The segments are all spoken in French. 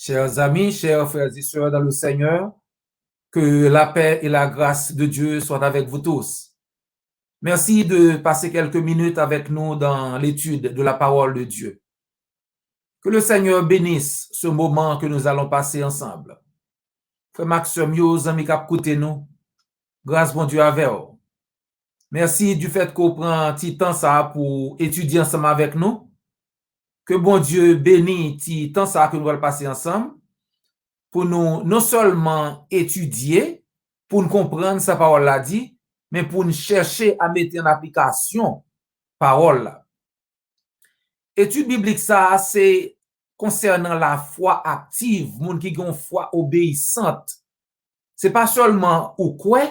Chers amis, chers frères et sœurs dans le Seigneur, que la paix et la grâce de Dieu soient avec vous tous. Merci de passer quelques minutes avec nous dans l'étude de la parole de Dieu. Que le Seigneur bénisse ce moment que nous allons passer ensemble. Frère Maxime, yo, amis k'ap koute nous, grâce bon Dieu avec vous. Merci du fait qu'on prend un petit temps ça pour étudier ensemble avec nous. Que bon Dieu bénisse petit temps ça que nous allons passer ensemble pour nous non seulement étudier, pour nous comprendre sa parole là dit, mais pour nous chercher à mettre en application parole là. Étude biblique ça, c'est concernant la foi active, moun qui ont foi obéissante. C'est pas seulement ou quoi,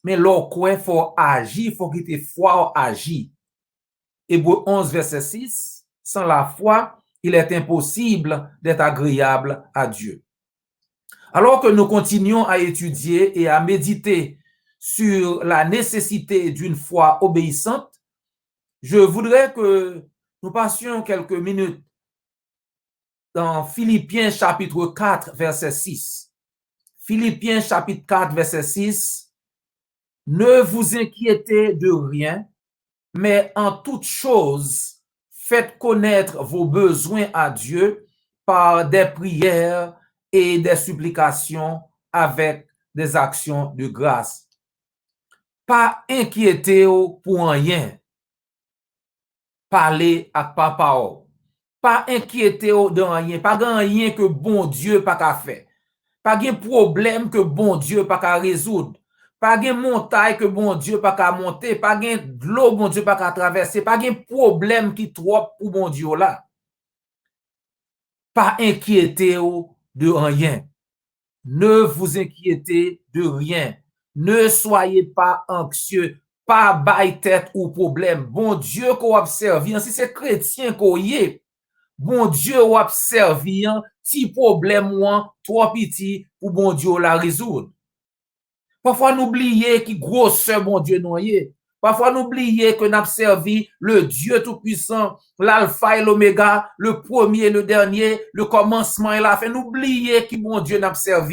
mais l'or quoi faut agir, faut qu'il te foi agir. Hébreux 11 verset 6, sans la foi, il est impossible d'être agréable à Dieu. Alors que nous continuons à étudier et à méditer sur la nécessité d'une foi obéissante, je voudrais que nous passions quelques minutes dans Philippiens chapitre 4, verset 6. Philippiens chapitre 4, verset 6. Ne vous inquiétez de rien, mais en toute chose, faites connaître vos besoins à Dieu par des prières et des supplications avec des actions de grâce. Pas inquiéter pour rien. Parler à papa. Pas inquiéter de rien. Pas rien que bon Dieu pas qu'à faire. Pas de problème que bon Dieu pas qu'à résoudre. Pas de montagne que bon Dieu pas qu'à monter. Pas de l'eau bon Dieu pas qu'à traverser. Pas de problème qui trop pour bon Dieu là. Pas inquiéter de rien. Ne vous inquiétez de rien. Ne soyez pas anxieux. Pas bail tête ou problème. Bon Dieu qu'on observe, si c'est chrétien qu'on y est, bon Dieu qu'on observe, si problème ou trop petit pour bon Dieu la résoudre. Parfois nous oublions qui grosseur bon Dieu noyé. Parfois nous oublions que nous observons le Dieu tout-puissant, l'alpha et l'oméga, le premier et le dernier, le commencement et la fin. Nous oublions qui bon Dieu nous observe.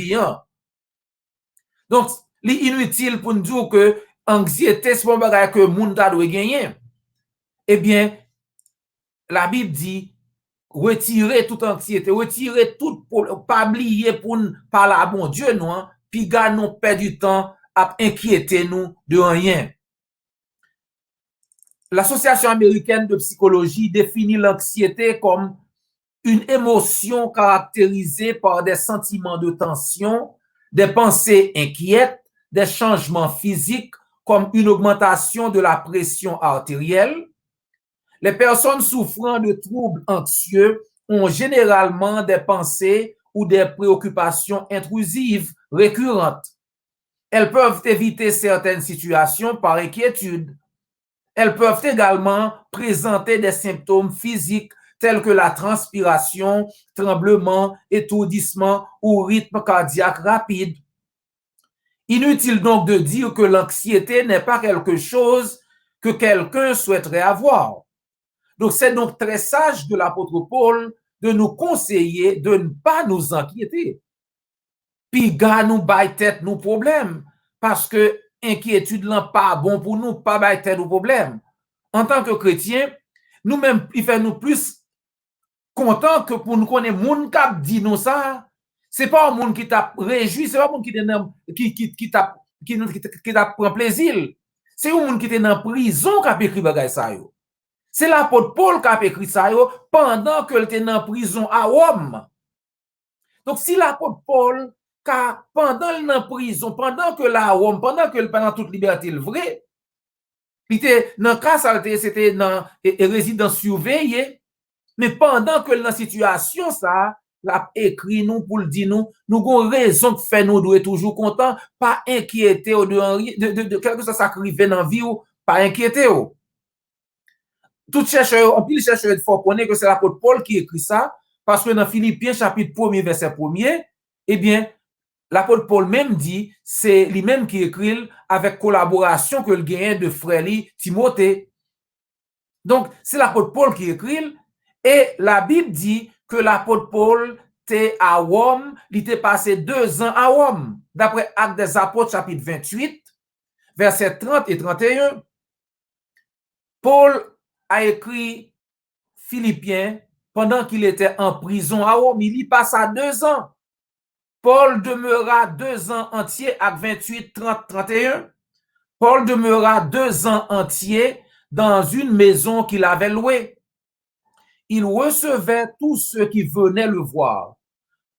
Donc, l'inutile pour nous dire que anxiété, c'est pas un bagage que le monde doit gagner. Eh bien, la Bible dit, retirer toute anxiété, retirer tout, pas oublier pour nous parler à bon Dieu, non, puis gars, nous perdre du temps à inquiéter nous de rien. L'Association américaine de psychologie définit l'anxiété comme une émotion caractérisée par des sentiments de tension, des pensées inquiètes, des changements physiques comme une augmentation de la pression artérielle. Les personnes souffrant de troubles anxieux ont généralement des pensées ou des préoccupations intrusives récurrentes. Elles peuvent éviter certaines situations par inquiétude. Elles peuvent également présenter des symptômes physiques tels que la transpiration, tremblement, étourdissement ou rythme cardiaque rapide. Inutile donc de dire que l'anxiété n'est pas quelque chose que quelqu'un souhaiterait avoir. Donc, c'est donc très sage de l'apôtre Paul de nous conseiller de ne pas nous inquiéter. Puis, gars, nous baille tête nos problèmes. Parce que inquiétude n'est pas bon pour nous, pas baille tête nos problèmes. En tant que chrétiens, nous-mêmes, il fait nous plus contents que pour nous connaître moun qui dit nous ça. C'est pas un monde qui t'a réjoui, c'est pas un monde qui t'a prend plaisir. C'est un monde qui était dans prison qui a écrit bagay ça yo. C'est l'apôtre Paul qui a écrit ça yo pendant qu'il était dans prison à Rome. Donc si l'apôtre Paul pendant qu'il dans prison, pendant que la Rome, pendant que pendant toute liberté le vrai, il était dans cas ça c'était dans résidence surveillée, mais pendant que dans situation ça l'a écrit nous pour le dire nous avons raison de faire nous doit toujours content, pas inquiéter de quelque chose ça arrive dans vie ou pas inquiéter. Tout chercheur, en plus chercheur il faut connaître que c'est l'apôtre Paul qui écrit ça parce que dans Philippiens chapitre 1er verset 1er, eh bien l'apôtre Paul même dit c'est lui-même qui écrit avec collaboration que le gagne de frère Timothée. Donc c'est l'apôtre Paul qui écrit et la Bible dit que l'apôtre Paul était à Rome, il était passé 2 ans à Rome. D'après Actes des Apôtres, chapitre 28, versets 30 et 31, Paul a écrit Philippiens pendant qu'il était en prison à Rome. Il y passa 2 ans. Paul demeura 2 ans entiers, Actes 28, 30, 31. Paul demeura 2 ans entiers dans une maison qu'il avait louée. Il recevait tous ceux qui venaient le voir,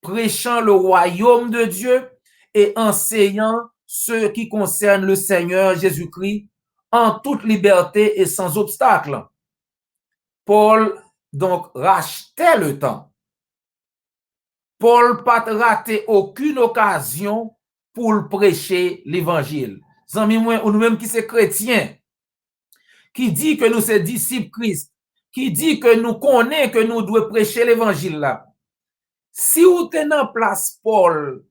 prêchant le royaume de Dieu et enseignant ce qui concerne le Seigneur Jésus-Christ en toute liberté et sans obstacle. Paul, donc, rachetait le temps. Paul pas raté aucune occasion pour prêcher l'évangile. Zami moi, ou nous-mêmes qui sommes chrétiens, qui dit que nous sommes disciples Christ, qui dit que nous connaissons que nous devons prêcher l'évangile là. Si vous êtes en place Paul,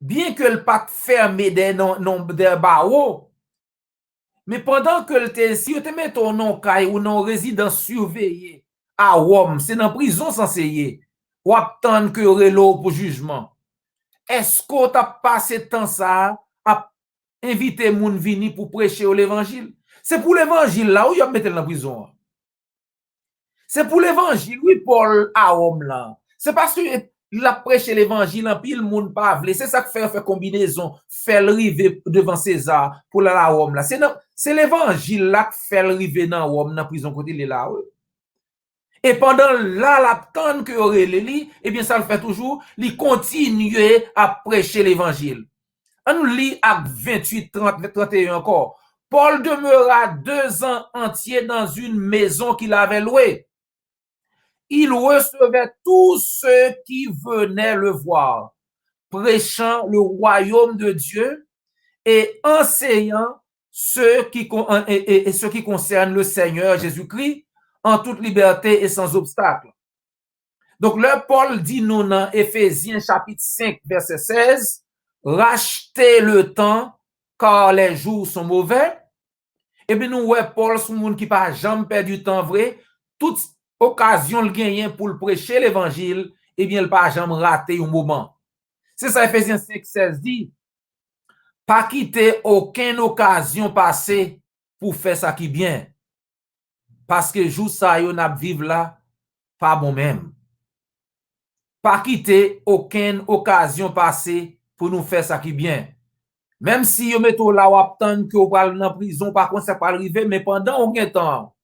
bien que le pas fermé des barreaux, mais pendant que le si vous te mettez ton nom ou non résidence surveillée à Rome, c'est dans prison censé ou attendre que relo pour jugement. Est-ce qu'on t'a passé temps ça à inviter moun vini pour prêcher l'évangile? C'est pour l'évangile là où il a mis dans la prison. C'est pour l'évangile, oui, Paul à Rome là. C'est parce que il a prêché l'évangile, en pile monde pas vle. C'est ça que fait combinaison, fait arriver devant César pour la Rome là. C'est l'évangile là qui fait arriver dans Rome dans prison côté là. Oui. Et pendant là, l'attente que aurait li, eh bien, ça le fait toujours, il continue à prêcher l'évangile. On lit Actes 28, 30, 31 encore. Paul demeura 2 ans entiers dans une maison qu'il avait louée. Il recevait tous ceux qui venaient le voir, prêchant le royaume de Dieu et enseignant ce qui concerne le Seigneur Jésus-Christ en toute liberté et sans obstacle. Donc, là, Paul dit nous dans Éphésiens chapitre 5, verset 16, rachetez le temps car les jours sont mauvais. Et bien, nous, ouais, Paul, c'est un monde qui n'a jamais perdu du temps vrai. Toute occasion le gagne pour le prêcher l'évangile, et bien, il n'a pas jamais raté un moment. C'est ça, Éphésiens 5, 16 dit, pas quitter aucune occasion passée pour faire ça qui est bien. Parce que jour ça, yon ap vive là, pas bon même. Pas quitter aucune occasion passée pour nous faire ça qui est bien. Même si yon met là ou attend que ou pral dans prison, par contre ça pas arriver, mais pendant aucun temps,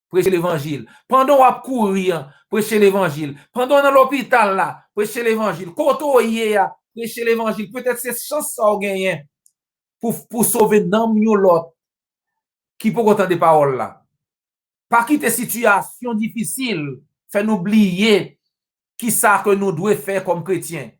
prêcher l'évangile. Pendant ou courir, prêcher l'évangile. Pendant dans l'hôpital là, prêcher l'évangile. Koto yé, prêcher l'évangile. Peut-être c'est chance ça ou gagner pour sauver nan l'autre qui peut entendre des paroles là. Pas quitter situation difficile, fait nous oublier qui ça que nous devons faire comme chrétiens.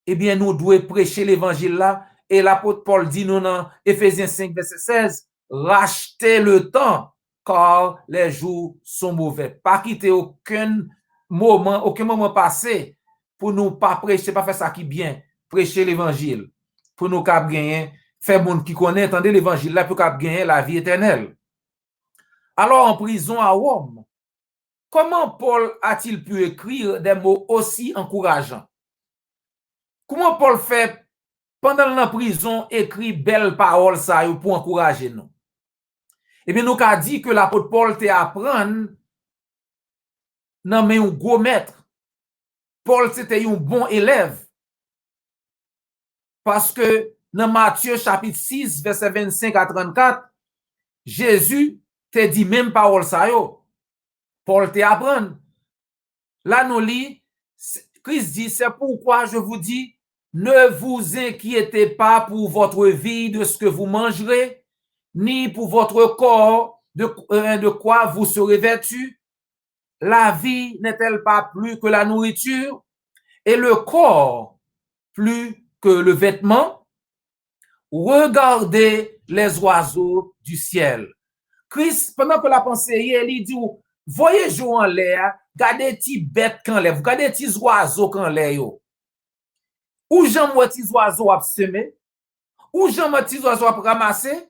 Eh bien, nous devons prêcher l'évangile là. Et l'apôtre Paul dit nous dans Éphésiens 5, verset 16, rachetez le temps, car les jours sont mauvais. Pas quitter aucun moment passé pour nous pas prêcher, pas faire ça qui bien, prêcher l'évangile, pour nous cap gagner, faire monde qui connaît, entendez l'évangile là, pour cap gagner la vie éternelle. Alors, en prison à Rome, comment Paul a-t-il pu écrire des mots aussi encourageants? Comment Paul fait pendant la prison écrit belles paroles ça pour encourager nous? Eh bien, nous avons dit que l'apôtre Paul te apprendre non mais un gros maître. Paul c'était un bon élève. Parce que dans Matthieu chapitre 6 verset 25 à 34, Jésus te dit même parole ça yo. Paul te apprend. Là nous lit Christ dit c'est pourquoi je vous dis ne vous inquiétez pas pour votre vie de ce que vous mangerez ni pour votre corps de quoi vous serez vêtus. La vie n'est-elle pas plus que la nourriture et le corps plus que le vêtement? Regardez les oiseaux du ciel. Christ, pendant que la pensée, il dit, voyez jouer en l'air, gardez petits bêtes quand l'air, gardez petits oiseaux quand l'air. Ou j'en vois petits oiseaux à semer, ou j'en vois petits oiseaux à ramasser.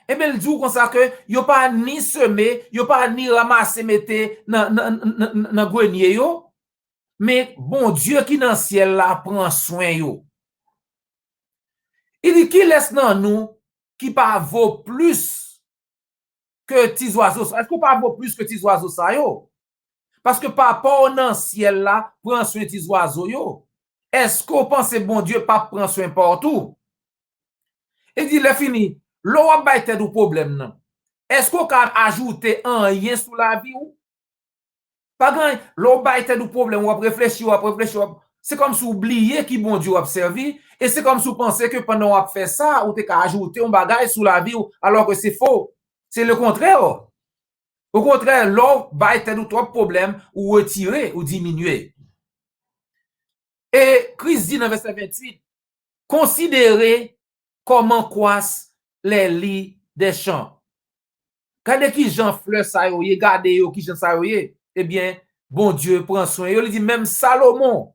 Et bien, il dit comme ça que yo pas ni semer, yo pas ni ramasser, mettez dans grenier yo. mais bon Dieu qui dans le ciel là prend soin yo. Il dit qui laisse dans nous qui pas vaut plus que petits oiseaux. Est-ce qu'on pas vaut plus que petits oiseaux ça yo? Parce que papa dans le ciel là prend soin des petits oiseaux yo. Est-ce qu'on pense bon Dieu pas prend soin partout? Il dit le fini, l'eau a baité du problème non. Est-ce qu'on peut ajouter un rien sous la vie ou? Pas grand, l'eau baité du problème ou réfléchir. C'est comme si oublier qui bon Dieu a servi et c'est comme si vous pensez que pendant qu'on fait ça ou t'es qu'à ajouter un bagage sous la vie ou, alors que c'est faux. C'est le contraire. Au contraire, l'eau baité du trop problème ou retirer ou diminuer. Et Christ dit dans verset 28, considérez comment croissent les lits des champs. Regardez qui Jean fleur ça yo, regardez yo qui Jean ça yo, eh bien, bon Dieu prend soin. Il dit même Salomon,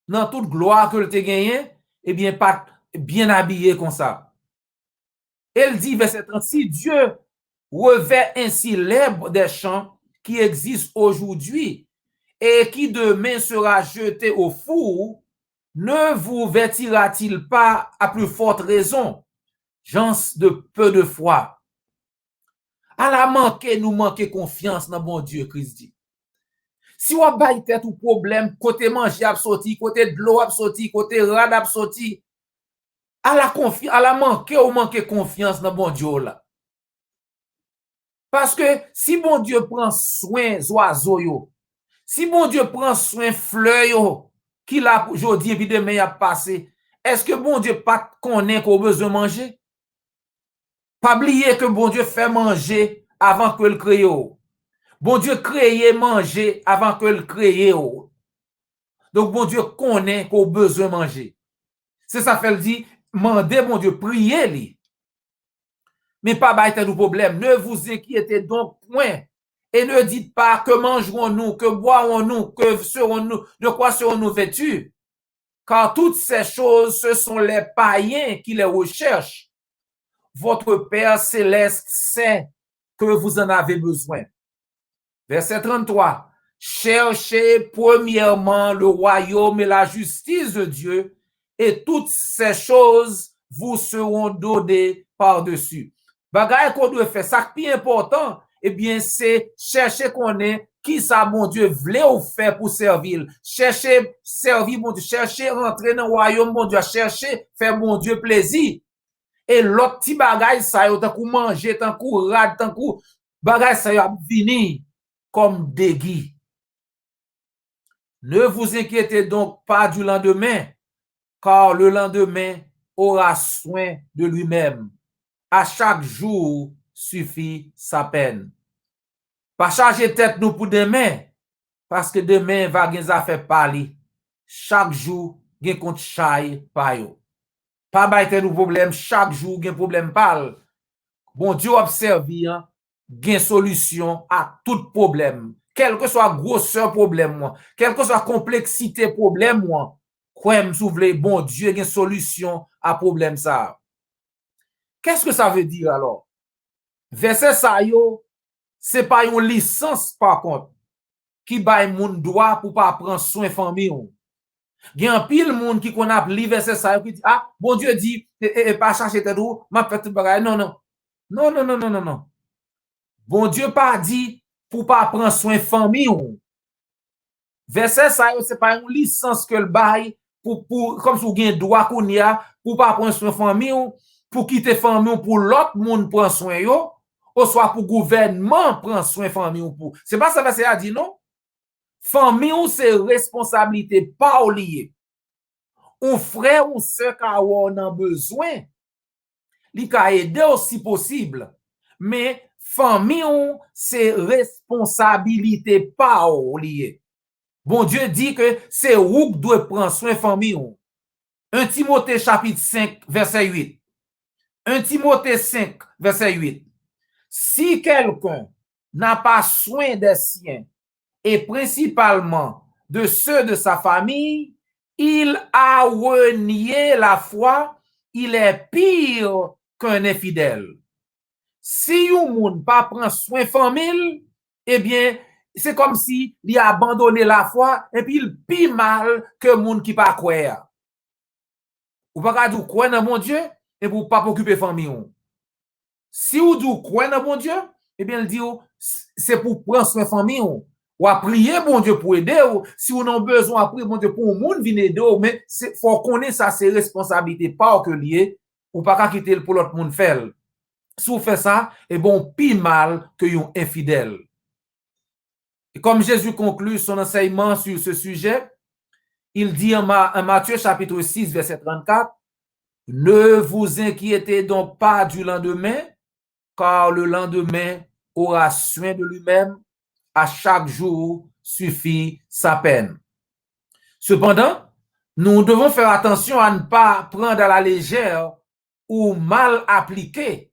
dans toute gloire que le te gagné, eh bien, pas bien habillé comme ça. Elle dit, verset 36, Dieu revêt ainsi l'herbe des champs qui existe aujourd'hui et qui demain sera jeté au four, ne vous vêtira-t-il pas à plus forte raison, gens de peu de foi? À la manquer, nous manquer confiance dans bon Dieu, Christ dit. Si on baille tête ou problème, côté manger a sorti, côté de l'eau a sorti, côté rad a sorti, à la manquer ou manquer confiance dans bon Dieu là. Parce que si bon Dieu prend soin des oiseaux yo, si bon Dieu prend soin fleurs yo, qui l'a aujourd'hui et puis demain a passé, est-ce que bon Dieu pas connaît qu'on a besoin de manger? Pas oublier que bon Dieu fait manger avant que le crée. Bon Dieu crée manger avant que le crée. Donc bon Dieu connaît qu'on a besoin de manger. C'est ça fait le dit, mandez bon Dieu, priez lui. Mais pas bailler de problème. Ne vous inquiétez donc point. Et ne dites pas que mangerons-nous, que boirons-nous, que serons-nous, de quoi serons-nous vêtus. Car toutes ces choses, ce sont les païens qui les recherchent. Votre Père céleste sait que vous en avez besoin. Verset 33. Cherchez premièrement le royaume et la justice de Dieu, et toutes ces choses vous seront données par-dessus. Bagay qu'on doit faire, ça qui est important, eh bien, c'est chercher qu'on est qui ça, mon Dieu, voulait ou faire pour servir. Chercher, servir, mon Dieu, chercher, rentrer dans le royaume, mon Dieu, chercher, faire, mon Dieu, plaisir. Et l'autre petit bagay, ça y est, tant qu'on manger, tant qu'on rad, tant qu'on bagay, ça y est, venir comme déguis. Ne vous inquiétez donc pas du lendemain, car le lendemain aura soin de lui-même. À chaque jour suffit sa peine. Pas charger tête nous pour demain, parce que demain va gen affaire parler. Chaque jour gen compte chay pa yo. Pas bailler nous problème, chaque jour gen problème parle. Bon Dieu observe gen solution à tout problème. Quel que soit grosseur problème, quelle que soit complexité problème, croyez-moi, si vous voulez, bon Dieu gen solution à problème ça. Qu'est-ce que ça veut dire alors? Verset ça yo, c'est pas une licence par contre qui bail moun droit pour pas prendre soin famille. Il y a un pile monde qui connaît li verset ça qui dit ah bon Dieu dit pas chercher tête ou m'a fait tout bagay. Non non. Non non non non non non. Bon Dieu pas dit pour pas prendre soin famille. Verset ça c'est pas une licence que le bail pour comme si vous avez droit qu'on y a pour pas prendre soin famille pour quitter famille pour l'autre monde prendre soin yo ou soit pour gouvernement prendre soin famille pour. C'est pas ça verset a dit non. Famille c'est responsabilité pas lié. Un frère ou sœur qui a besoin, il peut aider aussi possible. Mais famille c'est responsabilité pas lié. Bon Dieu dit que c'est vous qui doit prendre soin de famille. 1 Timothée chapitre 5 verset 8. 1 Timothée 5 verset 8. Si quelqu'un n'a pas soin des siens et principalement de ceux de sa famille, il a renié la foi, il est pire qu'un infidèle. Si un monde pas prend soin famille, eh bien, c'est comme si il a abandonné la foi et puis il pi mal que moun qui pas croire. Ou pas dire croire dans mon Dieu et pour pas occuper famille. Si vous dites croire dans mon Dieu, eh bien il dit c'est pour prendre soin famille ou à prier bon Dieu pour aider ou si vous avez besoin de prier bon Dieu pour un monde venir aider mais c'est faut connaître ça c'est responsabilité pas que lié ou pas quitter pour l'autre monde faire. Si vous faites ça, et bon, pis mal que yon infidèle. Et comme Jésus conclut son enseignement sur ce sujet, il dit en Matthieu chapitre 6, verset 34, ne vous inquiétez donc pas du lendemain, car le lendemain aura soin de lui-même, à chaque jour suffit sa peine. Cependant, nous devons faire attention à ne pas prendre à la légère ou mal appliquer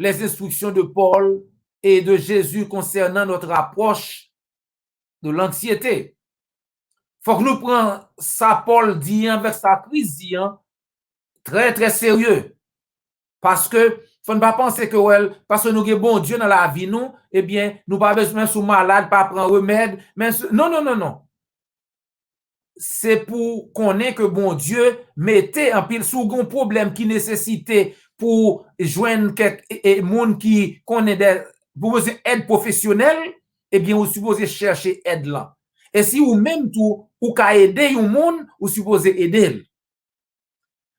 les instructions de Paul et de Jésus concernant notre approche de l'anxiété. Faut que nous prenions ça, Paul dit avec sa crise très très sérieux. Parce que faut ne pas penser que parce que nous avons bon Dieu dans la vie, nous, eh bien, nous pas besoin de malade, pas prendre remède. Non. C'est pour connaître que bon Dieu mettait en pile sous un problème qui nécessitait pour joindre quelques monde qui connaît des pour aide professionnelle, eh bien, vous supposez chercher aide là. Et si vous même tout, ou qu'à aider un monde, vous supposez aider.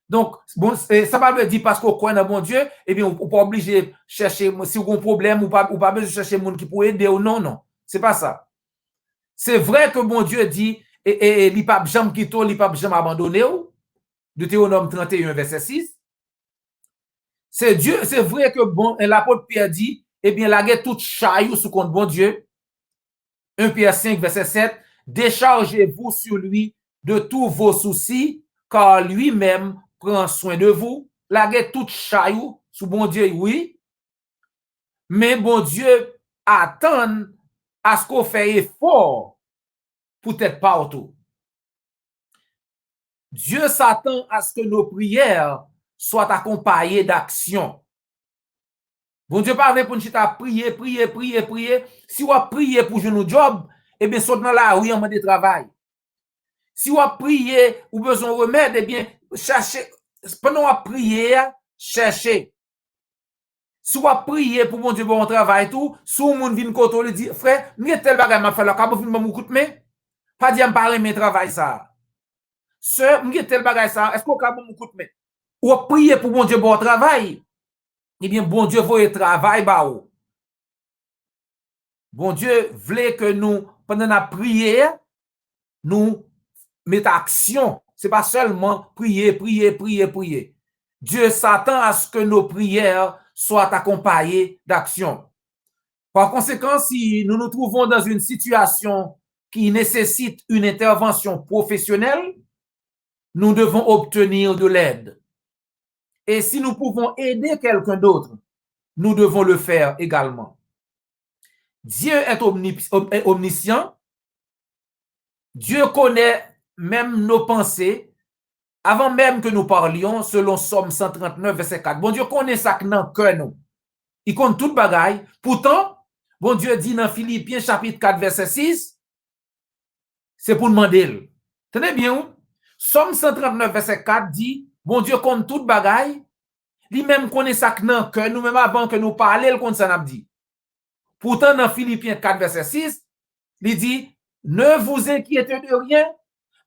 Donc, bon, ça va dire parce qu'on croit dans bon Dieu, eh bien, vous pas obligé chercher, si vous avez un problème, ou pas besoin de chercher monde qui peut aider ou non. C'est pas ça. C'est vrai que bon Dieu dit, et li pa jam kito, li pa jam abandonné ou, Deutéronome 31, verset 6. C'est Dieu, c'est vrai que bon, l'apôtre Pierre dit, eh bien, la guerre toute chaillou sous compte bon Dieu. 1 Pierre 5, verset 7. Déchargez-vous sur lui de tous vos soucis, car lui-même prend soin de vous. La guerre toute chaillou sous bon Dieu, oui. Mais bon Dieu attend à ce qu'on fait effort pour être partout. Dieu s'attend à ce que nos prières soient accompagnées d'action. Bon Dieu pas pour nous prier. Si on prier pour jouer nos job, eh bien, saute dans la rue en mode de travail. Si on prier ou besoin de remède, eh bien, cherchez. Pendant qu'on prier, cherchez. Si on prier pour bon Dieu bon travail tout, si on monde vient côté lui dit frère, m'y tel bagage m'a fait là, ka vinn m'ou coûte mais pas dire pas aimer travail ça. Sœur, m'y tel bagage ça, est-ce qu'on ka m'ou coûte mais ou prier pour bon Dieu bon travail? Eh bien, bon Dieu veut travail ba ou. Bon Dieu voulait que nous, pendant la prière, nous mettons action. C'est pas seulement prier. Dieu s'attend à ce que nos prières soient accompagnées d'action. Par conséquent, si nous nous trouvons dans une situation qui nécessite une intervention professionnelle, nous devons obtenir de l'aide. Et si nous pouvons aider quelqu'un d'autre, nous devons le faire également. Dieu est omniscient. Dieu connaît même nos pensées avant même que nous parlions, selon Somme 139, verset 4. Bon Dieu connaît ça que dans cœur nous. Il connaît toute bagaille. Pourtant, bon Dieu dit dans Philippiens chapitre 4, verset 6, c'est pour demander. Tenez bien, Somme 139, verset 4 dit, bon Dieu connaît toute bagaille. Lui-même connaît ça que dans cœur nous, même avant que nous parlions, il connaît ça n'a dit. Pourtant, dans Philippiens 4, verset 6, il dit, ne vous inquiétez de rien,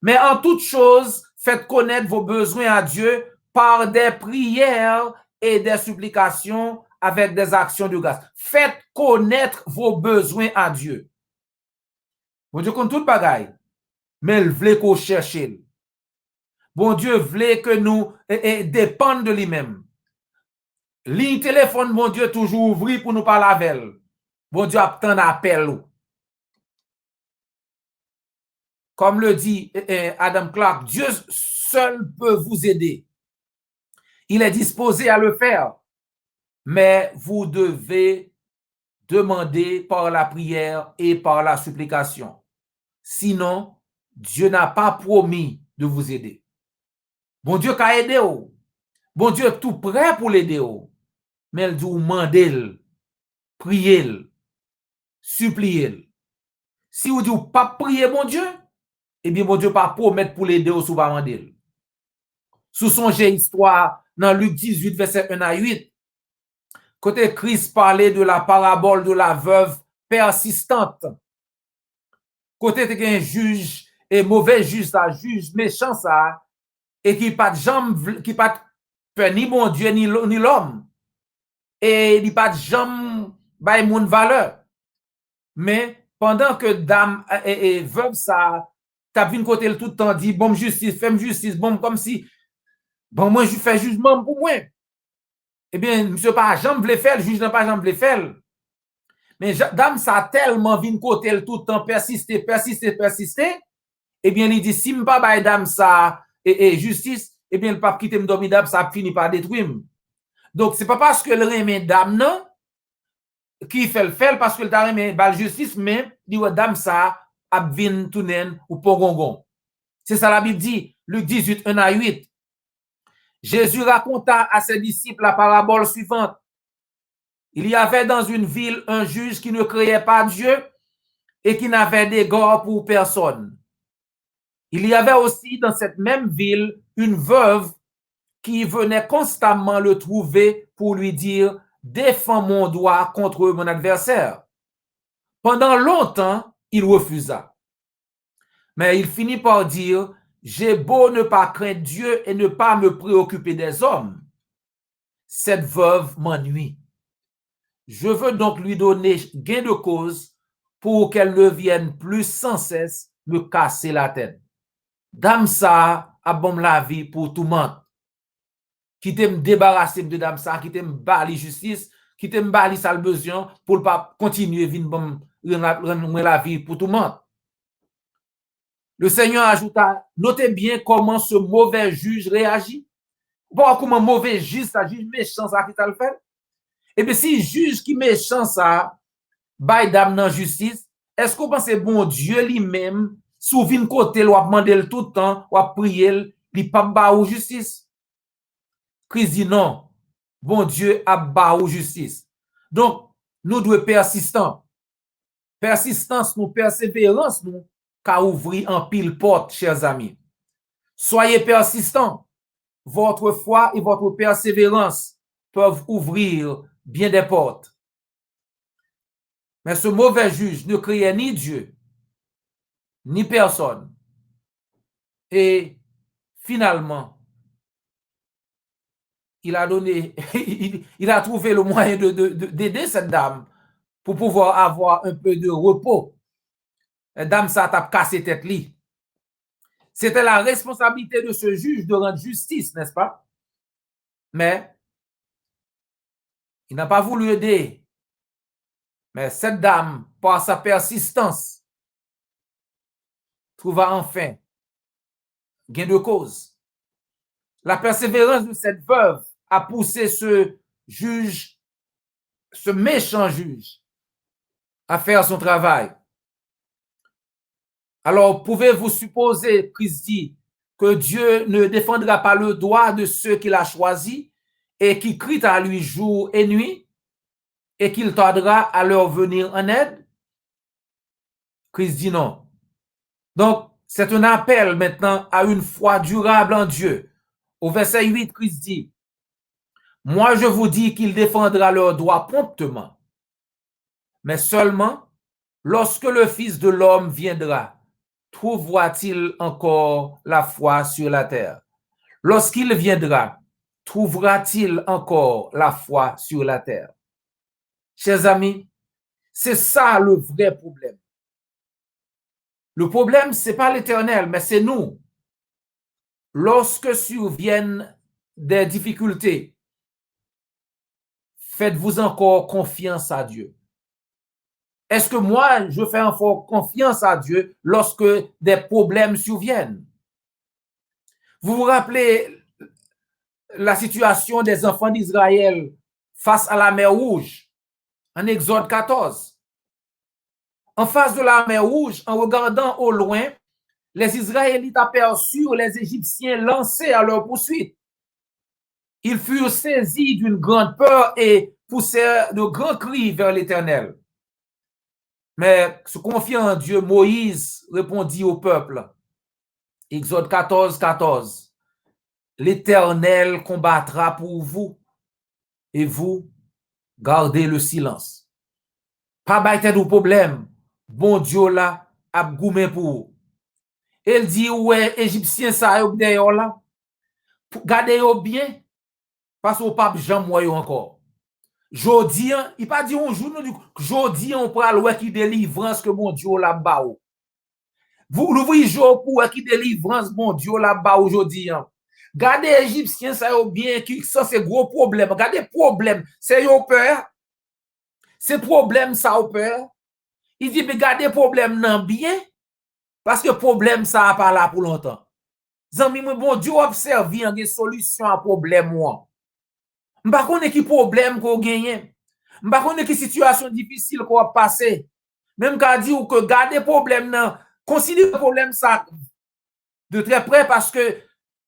mais en toute chose, faites connaître vos besoins à Dieu par des prières et des supplications avec des actions de grâce. Faites connaître vos besoins à Dieu. Bon Dieu compte toute bagaille, mais il voulait qu'on cherche. Bon Dieu voulait que nous dépendions de lui-même. Ligne téléphone, bon Dieu, toujours ouvri pour nous parler avec elle. Bon Dieu attend appel. Comme le dit Adam Clarke, Dieu seul peut vous aider. Il est disposé à le faire. Mais vous devez demander par la prière et par la supplication. Sinon, Dieu n'a pas promis de vous aider. Bon Dieu qu'a aidé. Bon Dieu est tout prêt pour l'aider. Mais il dit, demandez, priez, suppliez. Si vous dites pas prier mon Dieu, eh bien mon Dieu pas promettre pour l'aider ou sous pas mandel. Sous songez histoire dans Luc 18 verset 1 à 8. Côté Christ parlait de la parabole de la veuve persistante. Côté te un juge et mauvais juge ça, juge méchant ça et qui pas de jambe qui pas peur ni mon Dieu ni l'homme. Et il pas de jambe bay moun valeur. Mais pendant que dame et veuve ça t'a vinn côté le tout le temps dit bon justice, fais justice, bon comme si bon moi je fais jugement pour moi. Eh bien monsieur pas jambe vle faire, le juge n'a pas jambe vle faire. Mais dame ça tellement vinn côté le tout le temps persister. Eh bien il dit si m'pas bay dame ça et justice, eh bien le pape quitte me dormir dame ça finit par détruire. Donc c'est pas parce que le remet dame non qui fait le fait parce que le t'a remet bal justice mais dit dame ça a vinn tounen ou pogongon. C'est ça la Bible dit, Luc 18 1 à 8. Jésus raconta à ses disciples la parabole suivante. Il y avait dans une ville un juge qui ne créait pas Dieu et qui n'avait d'égard pour personne. Il y avait aussi dans cette même ville une veuve qui venait constamment le trouver pour lui dire « Défends mon droit contre mon adversaire ». Pendant longtemps, il refusa. Mais il finit par dire « J'ai beau ne pas craindre Dieu et ne pas me préoccuper des hommes. Cette veuve m'ennuie. Je veux donc lui donner gain de cause pour qu'elle ne vienne plus sans cesse me casser la tête. Dame ça a bon la vie pour tout le monde. Qui t'aime débarrasser de dame ça, qui t'aime bali justice, qui t'aime bali sale besoin pour ne pas continuer vin bon la vie pour tout le monde. Le Seigneur ajouta, notez bien comment ce mauvais juge réagit. Bon, comment mauvais juge, ça juge méchant ça qui t'a le fait. Et bien si juge qui méchant ça, bay dame dans justice, est-ce qu'on pense bon Dieu lui-même sous vin côté ou a demandé tout le temps ou a prié, li pas ba ou justice? Christ dit non. Bon Dieu a ba ou justice. Donc, nous devons persistants. Persistance, nous, persévérance, nous, qu'a ouvri en pile porte, chers amis. Soyez persistants. Votre foi et votre persévérance peuvent ouvrir bien des portes. Mais ce mauvais juge ne criait ni Dieu, ni personne. Et finalement, il a donné, il a trouvé le moyen d'aider cette dame pour pouvoir avoir un peu de repos. La dame, ça t'a cassé tête li. C'était la responsabilité de ce juge de rendre justice, n'est-ce pas? Mais il n'a pas voulu aider. Mais cette dame, par sa persistance, trouva enfin gain de cause. La persévérance de cette veuve a poussé ce juge, ce méchant juge, à faire son travail. Alors, pouvez-vous supposer, Christ dit, que Dieu ne défendra pas le droit de ceux qu'il a choisis et qui crient à lui jour et nuit et qu'il tardera à leur venir en aide? Christ dit non. Donc, c'est un appel maintenant à une foi durable en Dieu. Au verset 8, Christ dit, « Moi, je vous dis qu'il défendra leurs droits promptement, mais seulement lorsque le Fils de l'homme viendra, trouvera-t-il encore la foi sur la terre? Lorsqu'il viendra, trouvera-t-il encore la foi sur la terre? » Chers amis, c'est ça le vrai problème. Le problème, ce n'est pas l'Éternel, mais c'est nous. Lorsque surviennent des difficultés, faites-vous encore confiance à Dieu? Est-ce que moi, je fais encore confiance à Dieu lorsque des problèmes surviennent? Vous vous rappelez la situation des enfants d'Israël face à la mer Rouge, en Exode 14. En face de la mer Rouge, en regardant au loin, les Israélites aperçurent les Égyptiens lancés à leur poursuite. Ils furent saisis d'une grande peur et poussèrent de grands cris vers l'Éternel. Mais se confiant en Dieu, Moïse répondit au peuple. Exode 14, 14. L'Éternel combattra pour vous et vous gardez le silence. Pas bâtez de problème. Bon Dieu là, a goumé pour vous. Il dit, ouais, Égyptien, ça y est d'ailleurs là. Gardez-vous bien, parce que pape Jean Moyo encore. Jodi, il pas dit un jour, nous, jodi, on prend le qui délivrance que mon Dieu là bas. Vous l'ouvrez jour pour qui délivrance, mon Dieu là bas aujourd'hui. Gardez Égyptien, ça y est bien, qui ça c'est gros problème. Gardez problème, c'est yon peur. C'est problème ça au peur. Il dit, mais gardez problème non bien, parce que problème ça a pas là pour longtemps. Zami, bon Dieu observe une solution à problème moi. M'pa connait qui problème qu'on gagne. M'pa connait qui situation difficile qu'on va passer. Même quand dit ou que garder problème nan, considère problème ça de très près parce que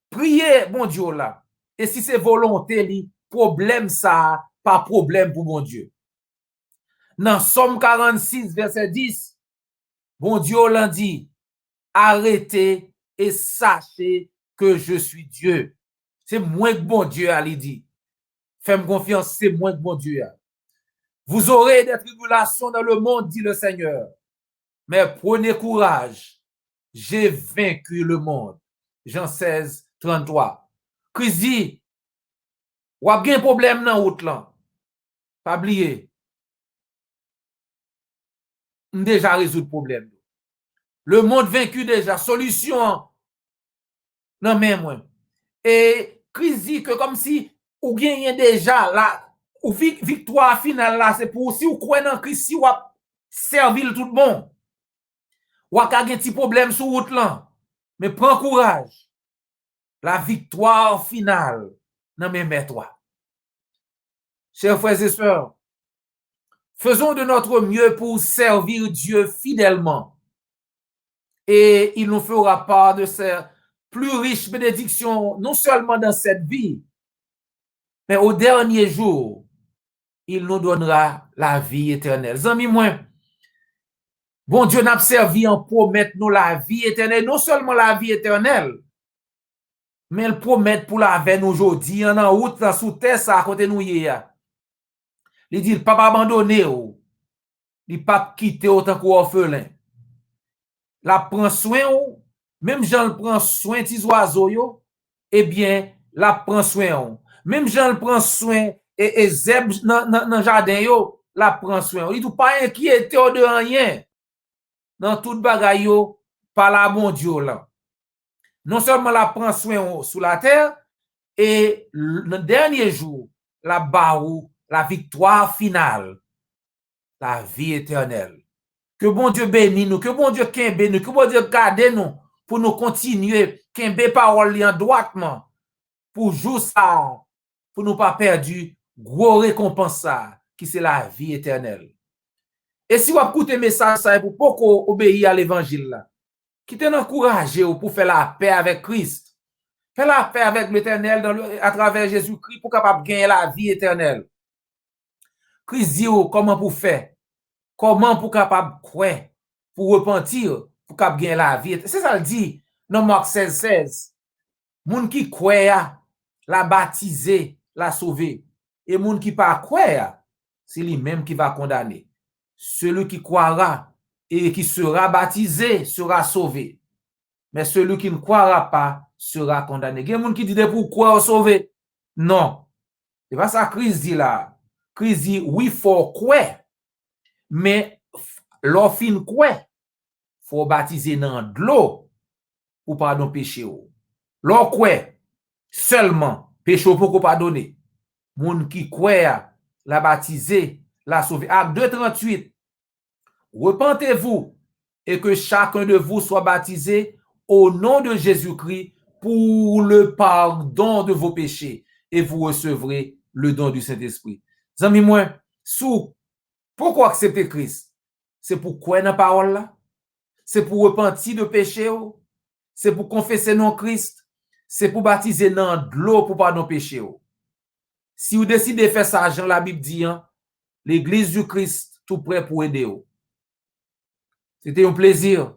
prier bon Dieu là. Et si c'est volonté li, problème ça pas problème pour bon Dieu. Dans Somme 46 verset 10, bon Dieu l'a dit, arrêtez et sachez que je suis Dieu. C'est moins que bon Dieu a dit. Fais-moi confiance, c'est moins que bon Dieu. Vous aurez des tribulations dans le monde, dit le Seigneur. Mais prenez courage. J'ai vaincu le monde. Jean 16, 33. Christ dit, ou a bien problème dans route là. Pas oublier. Déjà résoudre le problème. Le monde vaincu déjà. Solution. Non, mais moi. Et Christ dit que comme si ou gagne déjà là, ou victoire finale là, c'est pour si ou croit dans Christ, si ou servir tout le monde. Ou a un petit problème sur route là. Mais prends courage. La victoire finale, non mais mets-toi. Chers frères et sœurs, faisons de notre mieux pour servir Dieu fidèlement. Et il nous fera part de ses plus riches bénédictions, non seulement dans cette vie, mais au dernier jour, il nous donnera la vie éternelle. Zami moi, bon Dieu n'a servi en promettre nous la vie éternelle, non seulement la vie éternelle, mais il promet pour la veine aujourd'hui, en route, sous terre, ça, à côté nous hier. Il dit, il ne pas abandonner, il ne pas quitter autant qu'orphelin. La prend soin, même Jean le prend soin des oiseaux, eh bien, la prend soin. Même Jean le prend soin et Zeb dans le jardin, la prend soin. Il ne pas inquiéter de rien. Dans toute bagaille, par la bon Dieu là. Non seulement la prend soin sous la terre, et le dernier jour, la barou, la victoire finale, la vie éternelle. Que bon Dieu bénisse nous, que bon Dieu kembe nous, que bon Dieu garde nous pour nous continuer, kembe parole en droitement, pour jouer ça, pour nous pas perdre gros récompense ça, qui c'est la vie éternelle. Et si vous écoutez message ça pour beaucoup obéir à l'évangile là, qui t'en encouragé pour faire la paix avec Christ, faire la paix avec l'Éternel à travers Jésus-Christ pour capable gagner la vie éternelle. Christ dit comment pour faire, comment pour capable croire, pour repentir, pour capable gagner la vie. C'est ça le dit dans Marc 16, 16. Moun qui croit, la baptiser, la sauver. Et moun qui pas croire, c'est lui-même qui va condamner. Celui qui croira et qui sera baptisé sera sauvé. Mais celui qui ne croira pas sera condamné. Il y a des gens qui disent pourquoi sauver? Non. C'est pas ça que Christ dit là. Christ dit oui, il faut croire. Mais l'offre croire, il faut baptiser dans de l'eau pour pardon péché. L'eau croire seulement péché pour pardonner. Moun qui croit la baptiser, la sauver. Acte 2:38. Repentez-vous et que chacun de vous soit baptisé au nom de Jésus-Christ pour le pardon de vos péchés et vous recevrez le don du Saint-Esprit. Zami moi, pourquoi accepter Christ? C'est pour croire dans la parole là? C'est pour repentir de péché? C'est pour confesser non Christ? C'est pour baptiser dans de l'eau pour pardon péché? Si vous décidez de faire ça, Jean la Bible dit, l'église du Christ tout prêt pour aider. C'était un plaisir.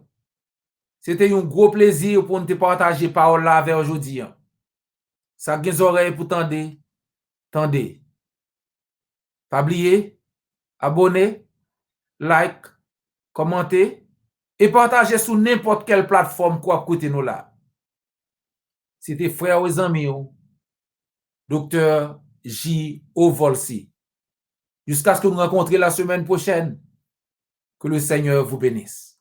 C'était un gros plaisir pour nous te partager parole là avec aujourd'hui. Ça a des oreilles pour tendre. Tendez. Pas oublier, abonner, like, commenter et partager sur n'importe quelle plateforme quoi écouter nous là. C'était frère aux amis, Dr. J. Ovolsi. Jusqu'à ce que nous rencontrions la semaine prochaine. Que le Seigneur vous bénisse.